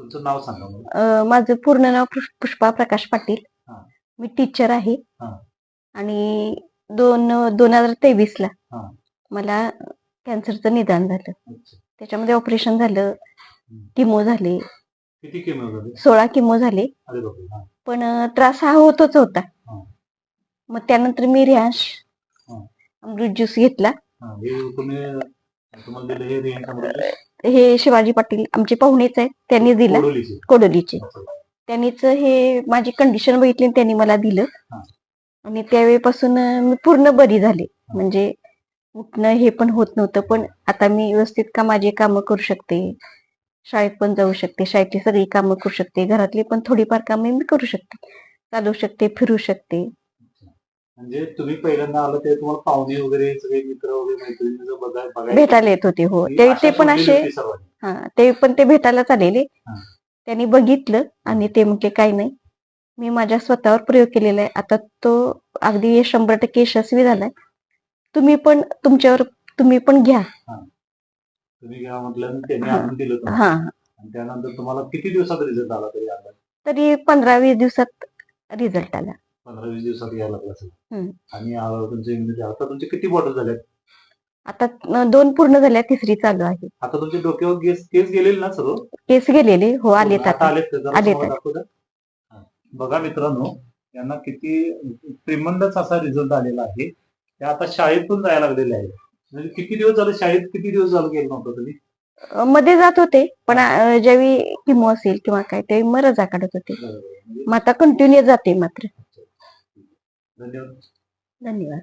तुमचं नाव सांगा मला. माझं पूर्ण नाव पुष्पा प्रकाश पाटील. हा. मी टीचर आहे. हा. आणि 2023 ला हा. मला कॅन्सरचं निदान झालं. अच्छा. त्याच्यामध्ये ऑपरेशन झालं, किमो झाले, किती किमो झाले? 16 किमो झाले. अरे बापरे. हा. पण त्रास हा होतच होता. हा. मग त्यानंतर मी रियांश हा. अमृत ज्यूस घेतला. हा. हे तुम्हाला दिलं हे रियांश अमृत ज्यूस? हे शिवाजी पाटील आमचे पाहुणेच आहेत, त्यांनी दिला. कोडोलीचे. त्यांनीच हे माझी कंडिशन बघितली आणि त्यांनी मला दिलं. हा. आणि त्यावेळेपासून मी पूर्ण बरी झाले. म्हणजे उठणं हे पण होत नव्हतं, पण आता मी व्यवस्थित माझी कामं करू शकते, शाळेत पण जाऊ शकते, शाळेतली सगळी कामं करू शकते, घरातली पण थोडीफार कामं मी करू शकते, चालू शकते, फिरू शकते. म्हणजे तुम्ही पहिल्यांदा आलं ते तुम्हाला पाहुणे वगैरे सगळे मित्र वगैरे मैत्रिणी भेटायला येत होते. हो, ते पण असे ते पण ते भेटायलाच आलेले. त्यांनी बघितलं आणि ते म्हटले काही नाही, मी माझ्या स्वतःवर प्रयोग केलेला आहे, आता तो अगदी 100% यशस्वी झालाय, तुम्ही पण तुम्ही पण घ्या. तुम्ही घ्या म्हटलं, त्यांनी आणून दिलं. आणि त्यानंतर तुम्हाला किती दिवसात रिझल्ट आला तरी 15-20 दिवसात रिझल्ट आला. 15-20 दिवसात यायला लागला असेल. आणि तुमचे इम्युनिटी आता तुमचे किती बॉटल झाल्यात? आता 2 पूर्ण झाल्या, 3री चालू आहे. आता तुमच्या डोक्यावर केस गेलेले ना सर्व? केस गेलेले हो, आलेत. बघा मित्रांनो, यांना किती ट्रिमंडस असा रिझल्ट आलेला आहे. ते आता शाळेतून जायला लागलेले आहे. म्हणजे किती दिवस झाले शाळेत, किती दिवस झालं गेलं नव्हतं तुम्ही? मध्ये जात होते, पण ज्यावेळी किमो असेल किंवा काय त्यावेळी मग रजा काढत होते. मग आता कंटिन्यू जाते मात्र. धन्यवाद.